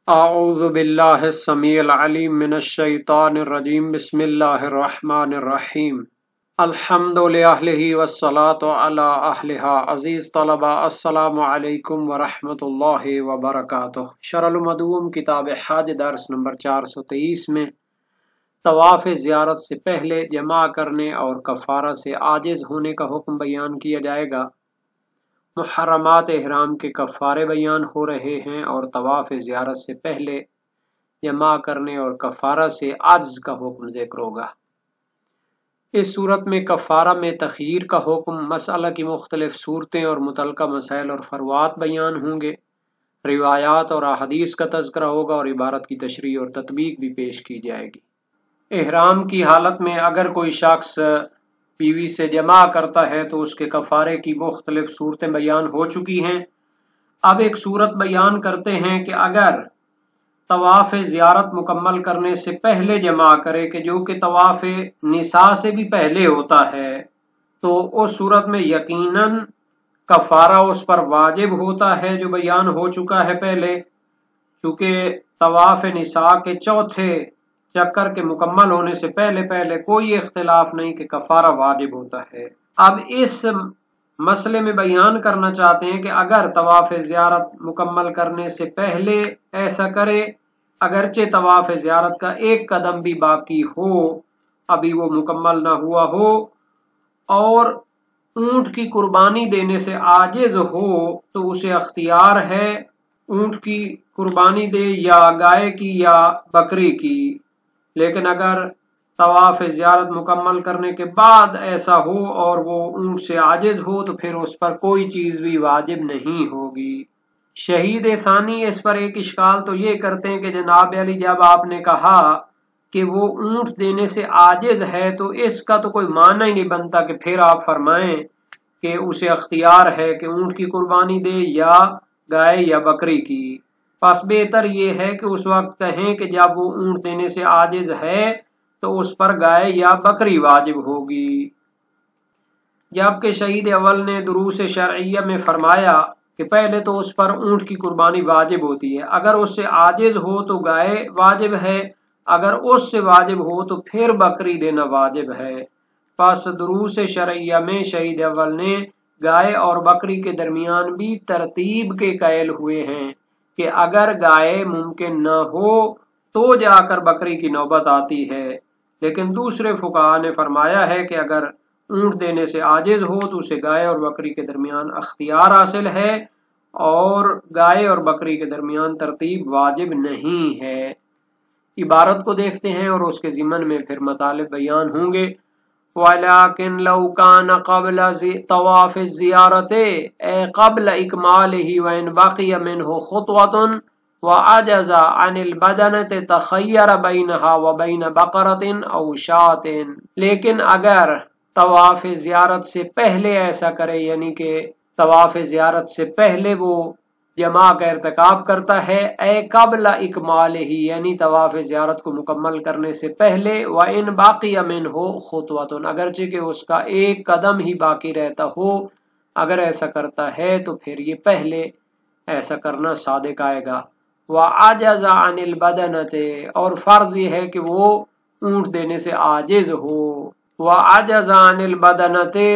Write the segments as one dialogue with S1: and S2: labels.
S1: اعوذ باللہ السمیع العلیم من الشیطان الرجیم بسم اللہ الرحمن الرحیم الحمد للہ والصلاة علی اہلہا۔ عزیز طلبہ السلام علیکم ورحمۃ اللہ وبرکاتہ۔ شرح المدوم کتاب حج درس نمبر 423 میں طواف زیارت سے پہلے جمع کرنے اور کفارہ سے عاجز ہونے کا حکم بیان کیا جائے گا۔ محرمات احرام کے کفارے بیان ہو رہے ہیں اور طواف زیارت سے پہلے جمع کرنے اور کفارہ سے عجز کا حکم ذکر ہوگا۔ اس صورت میں کفارہ میں تخییر کا حکم، مسئلہ کی مختلف صورتیں اور متعلقہ مسائل اور فروعات بیان ہوں گے، روایات اور احادیث کا تذکرہ ہوگا اور عبارت کی تشریح اور تطبیق بھی پیش کی جائے گی۔ احرام کی حالت میں اگر کوئی شخص بیوی سے جمع کرتا ہے تو اس کے کفارے کی مختلف صورتیں بیان ہو چکی ہیں۔ اب ایک صورت بیان کرتے ہیں کہ اگر طواف زیارت مکمل کرنے سے پہلے جمع کرے، کہ جو کہ طواف نساء سے بھی پہلے ہوتا ہے، تو اس صورت میں یقیناً کفارہ اس پر واجب ہوتا ہے، جو بیان ہو چکا ہے پہلے، چونکہ طواف نساء کے چوتھے چکر کے مکمل ہونے سے پہلے کوئی اختلاف نہیں کہ کفارہ واجب ہوتا ہے۔ اب اس مسئلے میں بیان کرنا چاہتے ہیں کہ اگر طواف زیارت مکمل کرنے سے پہلے ایسا کرے، اگرچہ طواف زیارت کا ایک قدم بھی باقی ہو، ابھی وہ مکمل نہ ہوا ہو، اور اونٹ کی قربانی دینے سے عاجز ہو، تو اسے اختیار ہے اونٹ کی قربانی دے یا گائے کی یا بکری کی۔ لیکن اگر طواف زیارت مکمل کرنے کے بعد ایسا ہو اور وہ اونٹ سے عاجز ہو، تو پھر اس پر کوئی چیز بھی واجب نہیں ہوگی۔ شہید ثانی اس پر ایک اشکال تو یہ کرتے ہیں کہ جناب علی، جب آپ نے کہا کہ وہ اونٹ دینے سے عاجز ہے تو اس کا تو کوئی معنی ہی نہیں بنتا کہ پھر آپ فرمائیں کہ اسے اختیار ہے کہ اونٹ کی قربانی دے یا گائے یا بکری کی۔ پس بہتر یہ ہے کہ اس وقت کہیں کہ جب وہ اونٹ دینے سے عاجز ہے تو اس پر گائے یا بکری واجب ہوگی۔ جبکہ شہید اول نے دروس شرعیہ میں فرمایا کہ پہلے تو اس پر اونٹ کی قربانی واجب ہوتی ہے، اگر اس سے عاجز ہو تو گائے واجب ہے، اگر اس سے واجب ہو تو پھر بکری دینا واجب ہے۔ پس دروس شرعیہ میں شہید اول نے گائے اور بکری کے درمیان بھی ترتیب کے قائل ہوئے ہیں کہ اگر گائے ممکن نہ ہو تو جا کر بکری کی نوبت آتی ہے، لیکن دوسرے فقہاء نے فرمایا ہے کہ اگر اونٹ دینے سے عاجز ہو تو اسے گائے اور بکری کے درمیان اختیار حاصل ہے، اور گائے اور بکری کے درمیان ترتیب واجب نہیں ہے۔ عبارت کو دیکھتے ہیں اور اس کے ضمن میں پھر مطالب بیان ہوں گے۔ وَلَكِنْ لَوْ كَانَ قَبْلَ طَوَافِ الزِّيَارَةِ أي قبل إكماله وإن بقي منه خطوة وعجز عن البدنة تخير بينها وبين بقرة أو شاة۔ لیکن اگر طواف زیارت سے پہلے ایسا کرے، یعنی کہ طواف زیارت سے پہلے وہ جمع کا ارتکاب کرتا ہے، اے قبل اکمال ہی، یعنی طواف زیارت کو مکمل کرنے سے پہلے، وَإِن بَقِيَ مِنْهُ خُطْوَةٌ، اگرچہ کہ اس کا ایک قدم ہی باقی رہتا ہو، اگر ایسا کرتا ہے تو پھر یہ پہلے ایسا کرنا صادق آئے گا۔ وَعَجَزَ عَنِ الْبَدَنَةِ، اور فرض یہ ہے کہ وہ اونٹ دینے سے عاجز ہو۔ وَعَجَزَ عَنِ الْبَدَنَةِ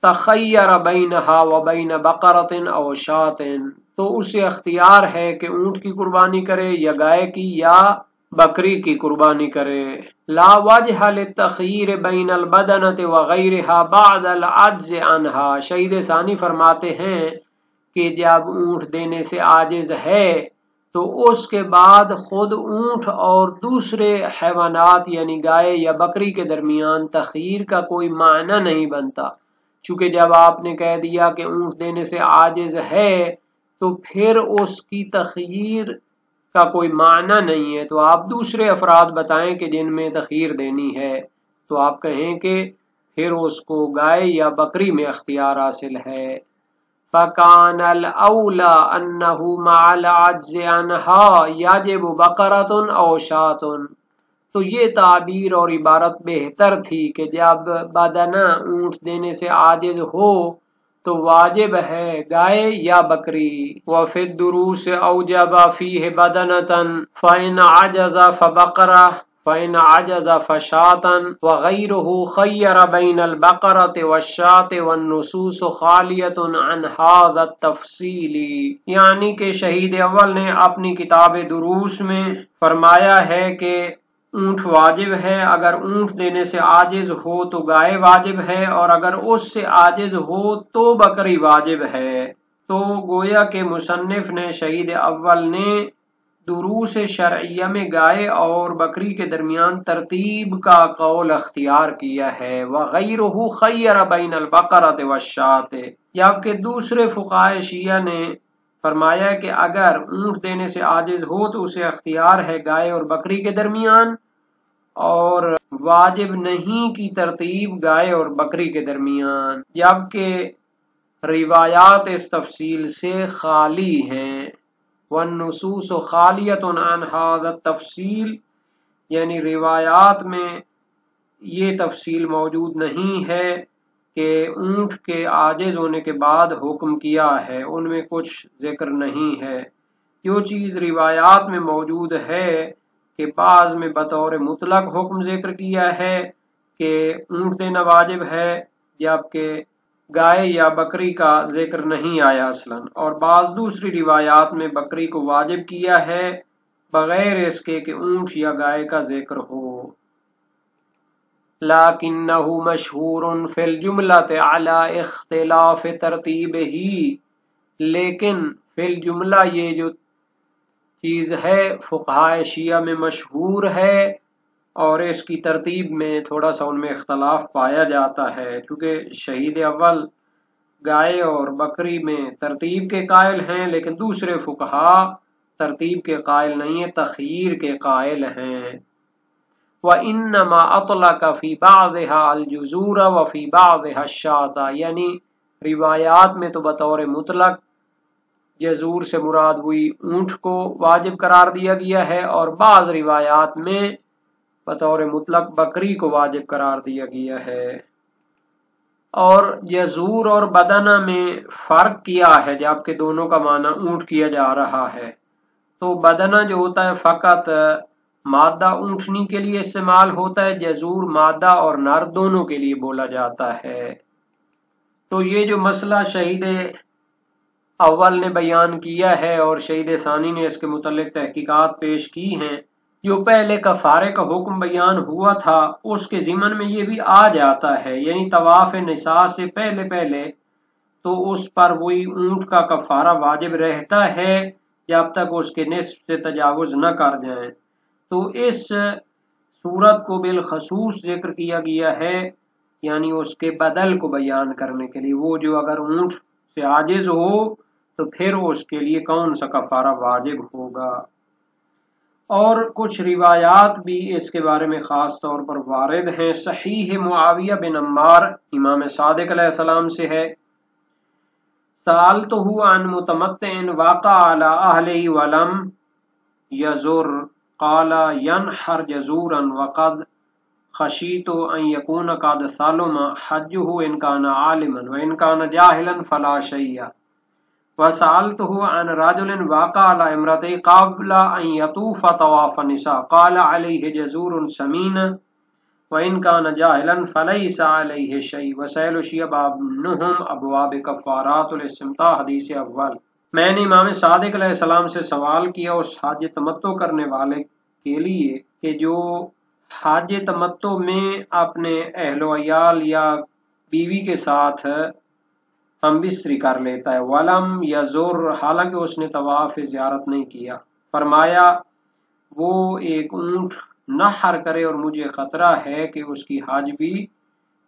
S1: تَخَيَّرَ بَيْنَهَا وَبَيْنَ بَقَرَةٍ أَوْ شَاةٍ، تو اسے اختیار ہے کہ اونٹ کی قربانی کرے یا گائے کی یا بکری کی قربانی کرے۔ لا وجہ للتخییر بین البدنۃ وغیرها بعد العجز عنها، شہید ثانی فرماتے ہیں کہ جب اونٹ دینے سے عاجز ہے تو اس کے بعد خود اونٹ اور دوسرے حیوانات یعنی گائے یا بکری کے درمیان تخییر کا کوئی معنی نہیں بنتا، چونکہ جب آپ نے کہہ دیا کہ اونٹ دینے سے عاجز ہے تو پھر اس کی تخییر کا کوئی معنی نہیں ہے، تو آپ دوسرے افراد بتائیں کہ جن میں تخییر دینی ہے، تو آپ کہیں کہ پھر اس کو گائے یا بکری میں اختیار حاصل ہے۔ فَكَانَ الْأَوْلَى أَنَّهُ مَعَ الْعَجْزِ عَنْهَا يَجِبُ بَقَرَةٌ أَوْ شَاةٌ، تو یہ تعبیر اور عبارت بہتر تھی کہ جب بدنہ اونٹ دینے سے عاجز ہو تو واجب ہے گائے یا بکری. وفی الدروس اوجب فیہ بدنۃ فإن عجز فبقرہ فإن عجز فشاة وغیرہ خیر بین البقرۃ والشاة والنصوص خالیۃ عن ھذا التفصیل. یعنی کہ شہید اول نے اپنی کتاب دروس میں فرمایا ہے کہ اونٹ واجب ہے، اگر اونٹ دینے سے عاجز ہو تو گائے واجب ہے، اور اگر اس سے عاجز ہو تو بکری واجب ہے. تو گویا کہ مصنف نے شہید اول نے دروس شرعیہ میں گائے اور بکری کے درمیان ترتیب کا قول اختیار کیا ہے. وغیرہ خیر بین البقرۃ والشاة، جبکہ دوسرے فقہائے شیعہ نے فرمایا کہ اگر اونٹ دینے سے عاجز ہو تو اسے اختیار ہے گائے اور بکری کے درمیان، اور واجب نہیں کی ترتیب گائے اور بکری کے درمیان، جبکہ روایات اس تفصیل سے خالی ہیں. والنصوص خالیۃ عن ھذا التفصیل، یعنی روایات میں یہ تفصیل موجود نہیں ہے کہ اونٹ کے عاجز ہونے کے بعد حکم کیا ہے، ان میں کچھ ذکر نہیں ہے. جو چیز روایات میں موجود ہے کہ بعض میں بطور مطلق حکم ذکر کیا ہے کہ اونٹ دینا واجب ہے، جبکہ گائے یا بکری کا ذکر نہیں آیا اصلاً، اور بعض دوسری روایات میں بکری کو واجب کیا ہے بغیر اس کے کہ اونٹ یا گائے کا ذکر ہو. لکنہ مشہور فی الجملۃ علی اختلاف ترتیبہ، لیکن فی الجملہ یہ جو چیز ہے فقہائے شیعہ میں مشہور ہے، اور اس کی ترتیب میں تھوڑا سا ان میں اختلاف پایا جاتا ہے، کیونکہ شہید اول گائے اور بکری میں ترتیب کے قائل ہیں، لیکن دوسرے فقہا ترتیب کے قائل نہیں ہیں، تخییر کے قائل ہیں. وَإِنَّمَا أَطْلَقَ فِي بَعْضِهَا الْجُزُورَ وَفِي بَعْضِهَا الشَّاةَ، یعنی روایات میں تو بطور مطلق جزور سے مراد ہوئی اونٹ کو واجب قرار دیا گیا ہے، اور بعض روایات میں بطور مطلق بکری کو واجب قرار دیا گیا ہے. اور جزور اور بدنہ میں فرق کیا ہے، جبکہ دونوں کا معنی اونٹ کیا جا رہا ہے. تو بدنہ جو ہوتا ہے فقط مادہ اونٹنی کے لیے استعمال ہوتا ہے، جزور مادہ اور نر دونوں کے لیے بولا جاتا ہے. تو یہ جو مسئلہ شہید اول نے بیان کیا ہے اور شہید ثانی نے اس کے متعلق تحقیقات پیش کی ہیں، جو پہلے کفارے کا حکم بیان ہوا تھا اس کے ضمن میں یہ بھی آ جاتا ہے، یعنی طواف نساء سے پہلے تو اس پر وہی اونٹ کا کفارہ واجب رہتا ہے جب تک اس کے نصف سے تجاوز نہ کر جائیں. تو اس صورت کو بالخصوص ذکر کیا گیا ہے، یعنی اس کے بدل کو بیان کرنے کے لیے، وہ جو اگر اونٹ سے عاجز ہو تو پھر اس کے لیے کون سا کفارہ واجب ہوگا. اور کچھ روایات بھی اس کے بارے میں خاص طور پر وارد ہیں. صحیح معاویہ بن عمار امام صادق علیہ السلام سے ہے، سألتہ عن متمتع وقع علی اہلہ ولم یزر قال ینحر جزورا وقد خشیت ان یکون قد ثلم حجہ ان کان عالما وان کان جاہلا فلا شیء. وسألته عن رجل وقع على امرأته قبل أن يطوف طواف النساء قال عليه جزور سمين وإن كان جاهلا فليس عليه شيء. وسائل الشيعة بابنهم ابواب کفارات الاستمتاع، حدیث اول. میں نے امام صادق علیہ السلام سے سوال کیا اس حج تمتع کرنے والے کے لیے کہ جو حج تمتع میں اپنے اہل و عیال یا بیوی کے ساتھ ہم بستری کر لیتا ہے، ولم یزور، حالانکہ اس نے طواف زیارت نہیں کیا. فرمایا وہ ایک اونٹ نحر کرے اور مجھے خطرہ ہے کہ اس کی حج بھی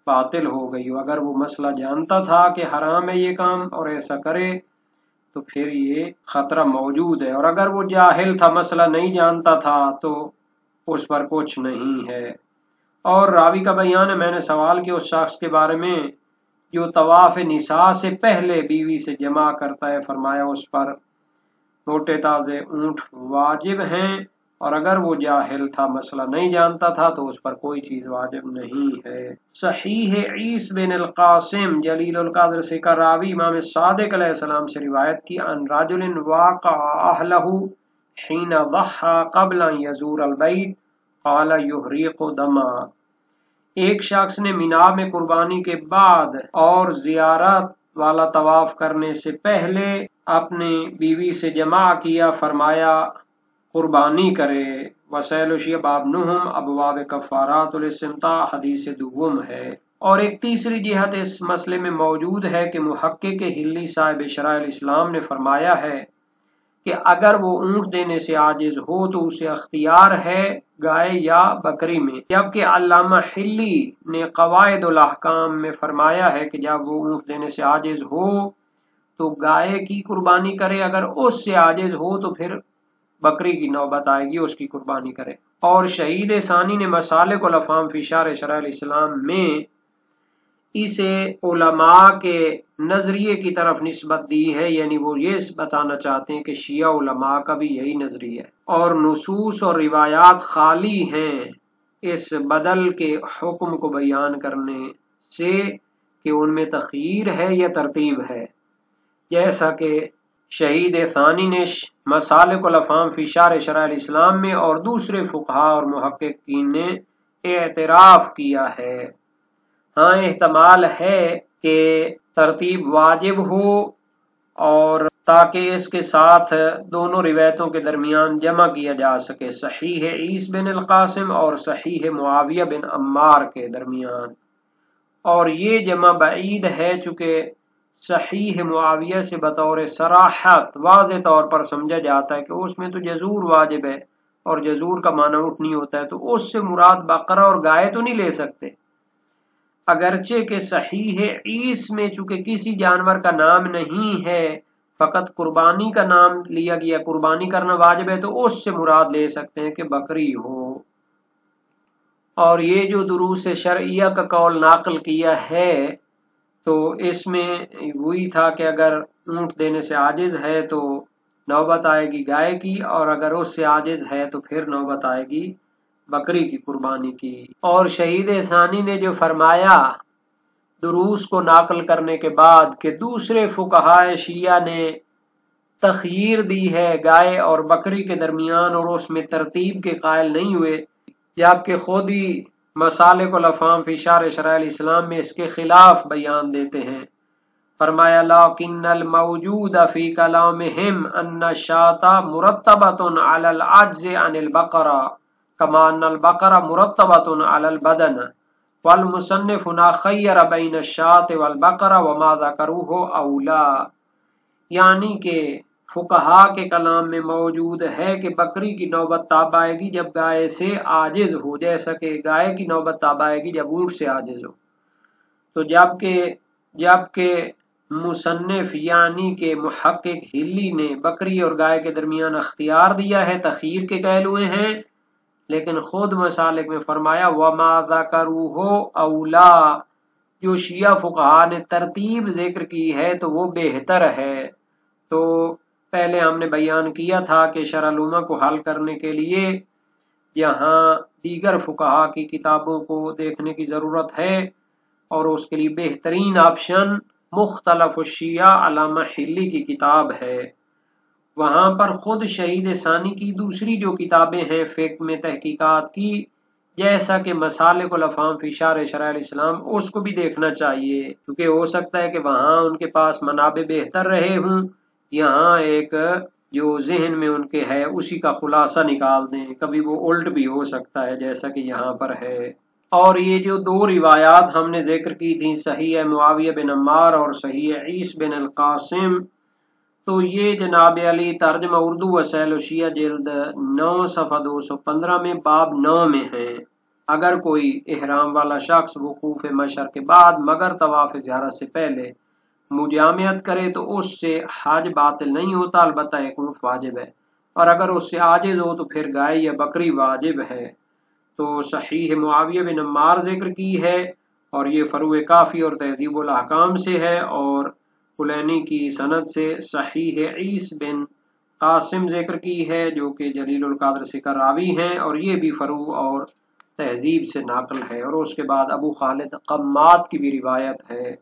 S1: باطل ہو گئی. اگر وہ مسئلہ جانتا تھا کہ حرام ہے یہ کام اور ایسا کرے تو پھر یہ خطرہ موجود ہے، اور اگر وہ جاہل تھا، مسئلہ نہیں جانتا تھا، تو اس پر کچھ نہیں ہے. اور راوی کا بیان ہے، میں نے سوال کیا اس شخص کے بارے میں جو طواف نساء سے پہلے بیوی سے جمع کرتا ہے، فرمایا اس پر موٹے تازے اونٹ واجب ہیں اور اگر وہ جاہل تھا، مسئلہ نہیں جانتا تھا، تو اس پر کوئی چیز واجب نہیں ہے۔ صحیح عیس بن القاسم جلیل القدر سے کا راوی امام صادق علیہ السلام سے روایت کی، ان رجل واقع اہلہ حین ضحى قبل ان یزور البیت قال یحریق دما۔ ایک شخص نے مینا میں قربانی کے بعد اور زیارت والا طواف کرنے سے پہلے اپنی بیوی سے جمع کیا، فرمایا قربانی کرے۔ وسائل وشیہ باب نہم ابواب کفارات الاستمتاع حدیث دوم ہے۔ اور ایک تیسری جہت اس مسئلے میں موجود ہے کہ محقق ہلی صاحب شرائع الاسلام نے فرمایا ہے کہ اگر وہ اونٹ دینے سے عاجز ہو تو اسے اختیار ہے گائے یا بکری میں، جبکہ علامہ حلی نے قواعد الاحکام میں فرمایا ہے کہ جب وہ اونٹ دینے سے عاجز ہو تو گائے کی قربانی کرے، اگر اس سے عاجز ہو تو پھر بکری کی نوبت آئے گی، اس کی قربانی کرے۔ اور شہید ثانی نے مسالک الافہام فی شرح شرائع الاسلام میں اسے علماء کے نظریے کی طرف نسبت دی ہے، یعنی وہ یہ بتانا چاہتے ہیں کہ شیعہ علماء کا بھی یہی نظریہ ہے، اور نصوص اور روایات خالی ہیں اس بدل کے حکم کو بیان کرنے سے کہ ان میں تخییر ہے یا ترتیب ہے، جیسا کہ شہید ثانی نے مسالک الافہام فی شرح شرائع الاسلام میں اور دوسرے فقہاء اور محققین نے اعتراف کیا ہے۔ ہاں احتمال ہے کہ ترتیب واجب ہو، اور تاکہ اس کے ساتھ دونوں روایتوں کے درمیان جمع کیا جا سکے، صحیح عیس بن القاسم اور صحیح معاویہ بن عمار کے درمیان، اور یہ جمع بعید ہے چونکہ صحیح معاویہ سے بطور صراحت واضح طور پر سمجھا جاتا ہے کہ اس میں تو جزور واجب ہے، اور جزور کا معنی اونٹنی ہوتا ہے، تو اس سے مراد بقرہ اور گائے تو نہیں لے سکتے، اگرچہ کہ صحیح عیس میں چونکہ کسی جانور کا نام نہیں ہے، فقط قربانی کا نام لیا گیا، قربانی کرنا واجب ہے، تو اس سے مراد لے سکتے ہیں کہ بکری ہو۔ اور یہ جو دروس شرعیہ کا قول ناقل کیا ہے تو اس میں وہی تھا کہ اگر اونٹ دینے سے عاجز ہے تو نوبت آئے گی گائے کی، اور اگر اس سے عاجز ہے تو پھر نوبت آئے گی بکری کی قربانی کی۔ اور شہید ثانی نے جو فرمایا دروس کو ناقل کرنے کے بعد کہ دوسرے فقہائے شیعہ نے تخییر دی ہے گائے اور بکری کے درمیان، اور اس میں ترتیب کے قائل نہیں ہوئے، جبکہ خود ہی مسالک الافہام فی شرح شرائع الاسلام میں اس کے خلاف بیان دیتے ہیں۔ فرمایا لیکن الموجود فی کلامہم ان الشاة مرتبۃ علی العجز عن البقرہ کما ان البقرہ مرتبۃ علی البدن، والمصنف ہنا خیر بین الشاة والبقرہ وما ذکروہ اولا، یعنی کہ فقہا کے کلام میں موجود ہے کہ بکری کی نوبت تب آئے گی جب گائے سے عاجز ہو، جیسا کہ گائے کی نوبت تب آئے گی جب اونٹ سے عاجز ہو۔ تو جبکہ مصنف یعنی کہ محقق ہلی نے بکری اور گائے کے درمیان اختیار دیا ہے، تخییر کے قائل ہوئے ہیں، لیکن خود مسالک میں فرمایا وما ذکروہ اولا، جو شیعہ فقہا نے ترتیب ذکر کی ہے تو وہ بہتر ہے۔ تو پہلے ہم نے بیان کیا تھا کہ شرح الامہ کو حل کرنے کے لیے یہاں دیگر فقہا کی کتابوں کو دیکھنے کی ضرورت ہے، اور اس کے لیے بہترین آپشن مختلف الشیعہ علامہ حلی کی کتاب ہے۔ وہاں پر خود شہید ثانی کی دوسری جو کتابیں ہیں فقہ میں تحقیقات کی، جیسا کہ مسالک الافہام فی شرح شرائع الاسلام، اس کو بھی دیکھنا چاہیے، کیونکہ ہو سکتا ہے کہ وہاں ان کے پاس منابع بہتر رہے ہوں، یہاں ایک جو ذہن میں ان کے ہے اسی کا خلاصہ نکال دیں، کبھی وہ الٹ بھی ہو سکتا ہے جیسا کہ یہاں پر ہے۔ اور یہ جو دو روایات ہم نے ذکر کی تھیں، صحیح معاویہ بن عمار اور صحیح عیس بن القاسم، تو یہ جناب علی ترجمہ اردو وسائل الشیعہ جلد 9 صفحہ 215 میں باب 9 میں ہیں۔ اگر کوئی احرام والا شخص وقوف مشعر کے بعد مگر طواف زیارت سے پہلے مجامعت کرے تو اس سے حج باطل نہیں ہوتا، البتہ ایک اونٹ واجب ہے، اور اگر اس سے عاجز ہو تو پھر گائے یا بکری واجب ہے۔ تو صحیح معاویہ بن عمار ذکر کی ہے، اور یہ فروع کافی اور تہذیب الاحکام سے ہے، اور کلینی کی سند سے صحیح عیس بن قاسم ذکر کی ہے جو کہ جلیل القدر سے کا راوی ہیں، اور یہ بھی فروع اور تہذیب سے ناقل ہے، اور اس کے بعد ابو خالد قمات کی بھی روایت ہے